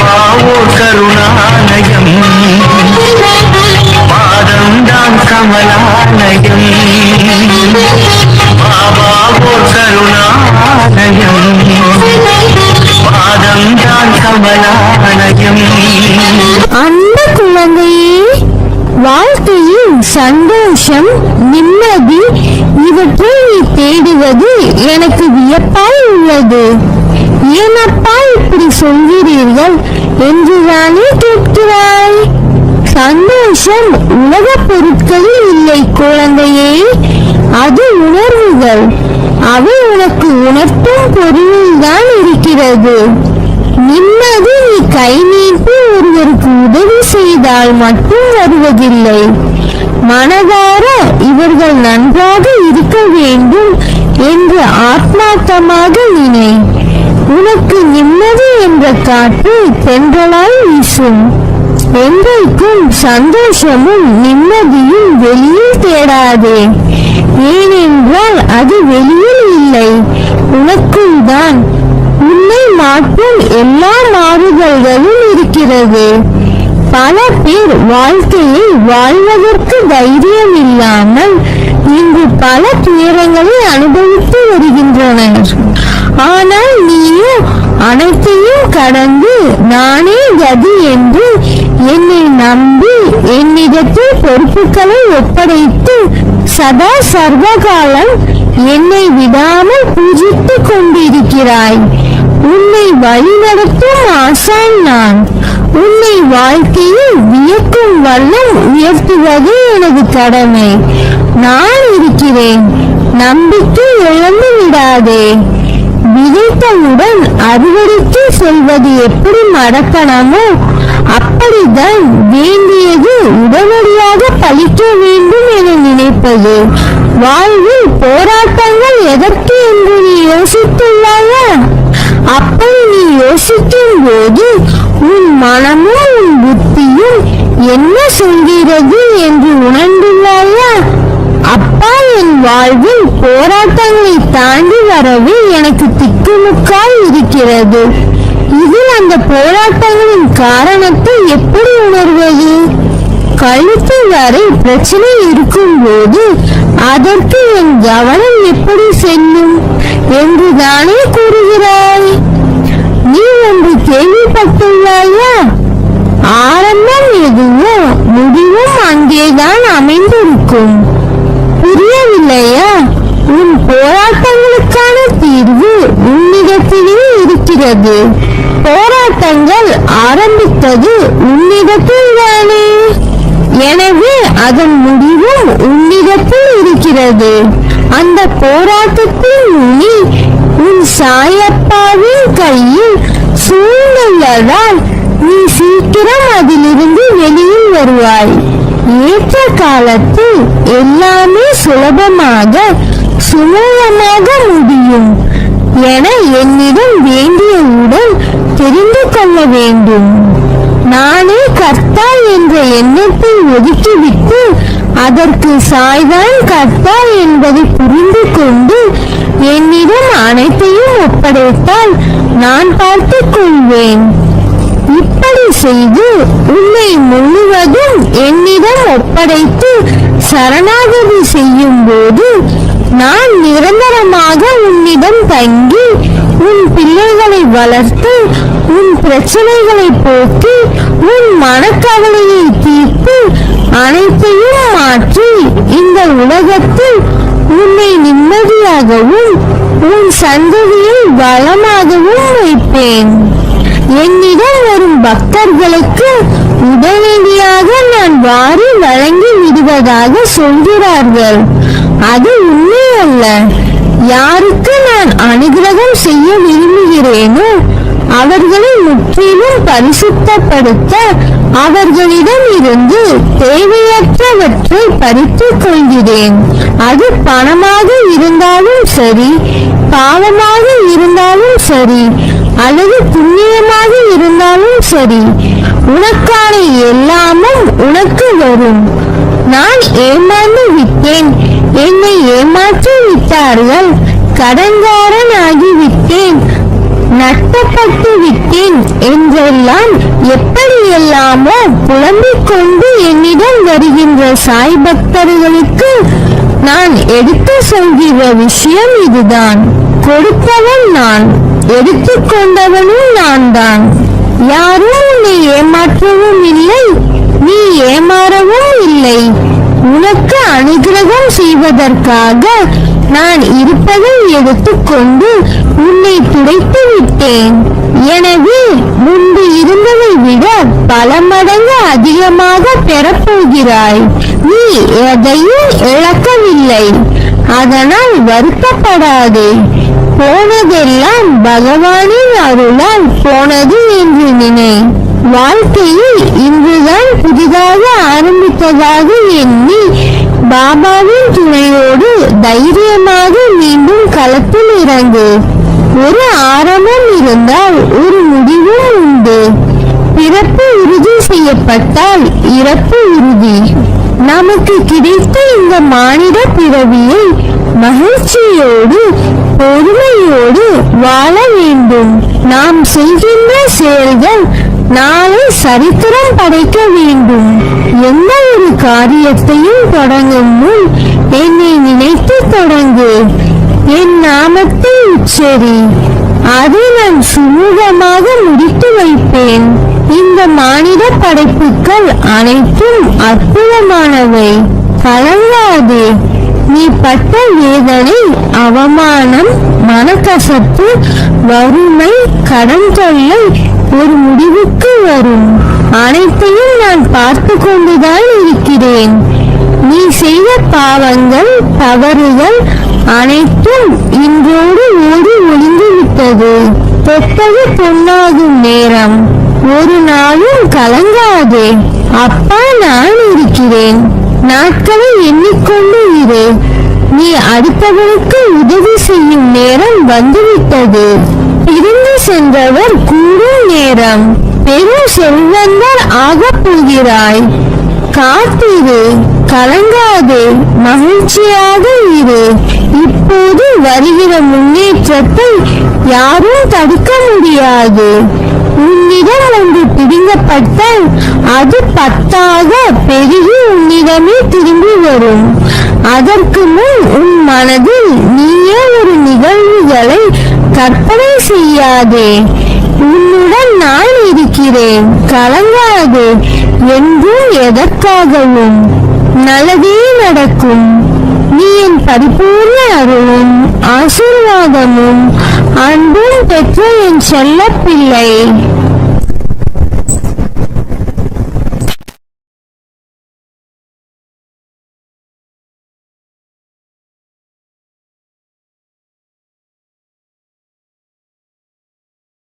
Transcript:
பாபாவோ கருணாலயம், பாதம்தான் கமலாலயம். பாபாவோ கருணாலயம், பாதம்தான் கமலாலயம். அந்த குழந்தையே, வாழ்க்கையில் சந்தோஷம், நிம்மதி இவற்றை நீ தேடுவது எனக்கு வியப்பாய் உள்ளது. ஏனப்பா இப்படி சொல்கிறீர்கள் என்றுதானே கேட்கிறாய்? சந்தோஷம் உலக பொருட்களில் இல்லை குழந்தையே, அது உணர்வுகள். அவை உனக்கு உணர்த்தும் பொருளில் தான் இருக்கிறது. நிம்மதி நீ கை நீட்டி ஒருவருக்கு உதவி செய்தால் மட்டும் வருவதில்லை. மனதார இவர்கள் நன்றாக இருக்க வேண்டும் என்று ஆத்மார்த்தமாக நினை. உனக்கு நிம்மதி என்ற காற்று தென்றலாய் வீசும். என்றைக்கும் சந்தோஷமும் நிம்மதியும் வெளியில் தேடாதே. ஏனென்றால் அது வெளியில் இல்லை, உனக்குள் தான். உன்னை மாற்றும் எல்லா மாறுதல்களும் இருக்கிறது. பல பேர் வாழ்க்கையை வாழ்வதற்கு தைரியம் இல்லாமல் இன்று பல துயரங்களை அனுபவித்து வருகின்றனர். ஆனால் நீயோ அனைத்தையும் கடந்து நானே கதி என்று என்னை நம்பி என்னிடத்தில் பொறுப்புகளை ஒப்படைத்து சதா சர்வகாலம் என்னை விடாமல் பூஜித்துக் கொண்டிருக்கிறாய். உன்னை வழிநடத்தும் ஆசான் நான். உன்னை வாழ்க்கையில் வியக்கும் வண்ணம் உயர்த்துவது எனது கடமை. நான் இருக்கிறேன், நம்பிக்கை இழந்து விடாதே. விதைத்தவுடன் அறுவடைக்கு செல்வது எப்படி மடக்கணமோ அப்படித்தான் வேண்டியது உடனடியாக பலிக்க வேண்டும் என நினைப்பது. வாழ்வில் போராட்டங்கள் எதற்கு என்று நீ யோசித்துள்ளாயா? அப்படி நீ யோசிக்கும் போது உன் மனமும் உன் புத்தியும் என்ன சொல்கிறது என்று உணர்ந்துள்ளாயா? அப்பா, என் வாழ்வில் போராட்டங்களை தாண்டி வரவே எனக்கு திக்குமுக்காய் இருக்கிறது. இதில் அந்த போராட்டங்களின் காரணத்தை எப்படி உணர்வது? கழுத்து வரை பிரச்சனை இருக்கும் போது அதற்கு என் கவனம் எப்படி செல்லும் என்று தானே கூறுகிறாய். நீ ஒன்று கேள்விப்பட்டுள்ளாயா? ஆரம்பம் எதுவோ முடிவும் அங்கேதான் அமைந்திருக்கும். புரியவில்லையா? உன் போராட்டங்களுக்கான தீர்வு உன்னிடத்திலே இருக்கிறது. போராட்டங்கள் ஆரம்பித்தது உன்னிடத்தில் தானே. எனவே அதன் முடிவும் உன்னிடத்தில் இருக்கிறது. அந்த போராட்டத்தின் நுனி உன் சாயப்பாவின் கையில் சூழ்ந்துள்ளதால் நீ சீக்கிரம் அதிலிருந்து வெளியில் வருவாய். ஏற்ற காலத்தில் எல்லாமே சுலபமாக சுமூகமாக முடியும் என என்னிடம் வேண்டியவுடன் தெரிந்து கொள்ள வேண்டும். நானே கர்த்தா என்ற எண்ணத்தை ஒதுக்கிவிட்டு அதற்கு சாய்தான் கர்த்தா என்பதை புரிந்து கொண்டு என்னிடம் அனைத்தையும் ஒப்படைத்தால் நான் பார்த்துக் கொள்வேன். இப்படி செய்து உன்னை முழுவதும் என்னிடம் ஒப்படைத்து சரணாகதி செய்யும் போது நான் நிரந்தரமாக உன்னிடம் தங்கி உன் பிள்ளைகளை வளர்த்து உன் பிரச்சனைகளை போக்கி உன் மனக்கவலையை தீர்த்து அனைத்தையும் மாற்றி இந்த உலகத்தில் உன்னை நிம்மதியாகவும் உன் சந்ததியை வளமாகவும் வைப்பேன். என்னிடம் வரும் பக்தர்களுக்கு உடனடியாக நான் வாரி வழங்கி விடுவதாக சொல்கிறார்கள். அது உண்மை அல்ல. யாருக்கு நான் அனுகிரகம் செய்ய விரும்புகிறேனோ அவர்களை முற்றிலும் பரிசுத்தப்படுத்த அவர்களிடம் இருந்து தேவையற்றவற்றை பறித்துக் கொள்கிறேன். அது பணமாக இருந்தாலும் சரி, பாவமாக இருந்தாலும் சரி, அல்லது புண்ணியமாக இருந்தாலும் சரி, உனக்கான எல்லாமும் உனக்கு வரும். நான் ஏமாந்து விட்டேன், என்னை ஏமாற்றி விட்டார்கள், கடன்காரன் ஆகிவிட்டேன், நட்டப்பட்டு விட்டேன் என்றெல்லாம் எப்படியெல்லாமோ புலம்பிக் கொண்டு என்னிடம் வருகின்ற சாய் பக்தர்களுக்கு நான் எடுத்து சொல்கிற விஷயம் இதுதான். கொடுத்தவன் நான், எடுத்துக்கொண்டவனும் நான் தான். யாரும் உன்னை ஏமாற்றவும் இல்லை, நீ ஏமாறவும் இல்லை. உனக்கு அனுகிரகம் செய்வதற்காக நான் இருப்பதை எடுத்துக்கொண்டு உன்னை துடைத்து விட்டேன். எனவே முன்பு இருந்ததை விட பல மடங்கு அதிகமாக பெறப்போகிறாய். நீ எதையும் இழக்கவில்லை, அதனால் வருத்தப்படாதே. போனதெல்லாம் பகவானின் அருளால் போனது என்று நினை. வாழ்க்கையில் இன்றுதான் புதிதாக ஆரம்பித்ததாக எண்ணி பாபாவின் துணையோடு தைரியமாக மீண்டும் களத்தில் இறங்கு. ஒரு ஆரம்பம் இருந்தால் ஒரு முடிவும் உண்டு. பிறப்பு உறுதி செய்யப்பட்டால் இறப்பு உறுதி. நமக்கு கிடைத்த இந்த மானிட பிறவியை மகிழ்ச்சியோடு பொறுமையோடு வாழ வேண்டும். நாம் செய்கின்ற செயல்கள் நாளை சரித்திரம் படைக்க வேண்டும். எந்த ஒரு காரியத்தையும் தொடங்கும் முன் என்னை நினைத்து தொடங்கு, என் நாமத்தை உச்சரி, அதை நான் சுமூகமாக முடித்து வைப்பேன். இந்த மானிட படைப்புகள் அனைத்தும் அற்புதமானவை. கலங்காதே. நீ பட்ட வேதனை, அவமானம், மனக்கசப்பு, வறுமை, கடன் தொல்லை ஒரு முடிவுக்கு வரும். அனைத்தையும் நான் பார்த்து கொண்டுதான் இருக்கிறேன். நீ செய்த பாவங்கள், தவறுகள் அனைத்தும் இன்றோடு ஓடி ஒளிந்து விட்டது. தொட்டது பொன்னாகும் நேரம். ஒரு நாளும் கலங்காதே. அப்பா நான் இருக்கிறேன். நாட்களை எண்ணிக்கொண்டு இரு. நீ அடுத்தவனுக்கு உதவி செய்யும் நேரம் வந்துவிட்டது. பிரிந்து சென்றவர் கூடும் நேரம். பெரும் செல்வந்தர் ஆகப் போகிறாய். காத்திரு, கலங்காதே, மகிழ்ச்சியாக இரு. இப்போது வருகிற முன்னேற்றத்தை யாரும் தடுக்க முடியாது. உன்னிடம் ஒன்று பிடுங்கப்பட்டால் அது 10 பெருகி உன்னிடமே திரும்பி வரும். அதற்கு முன் உன் மனதில் நீயே ஒரு நிகழ்வுகளை கற்பனை செய்யாதே. உன்னுடன் நான் இருக்கிறேன். கலங்காதே. என்றும் எதற்காகவும் நல்லதே நடக்கும். நீ என் பரிபூர்ண அருளும் ஆசீர்வாதமும் அன்பும் பெற்ற என் செல்ல பிள்ளை.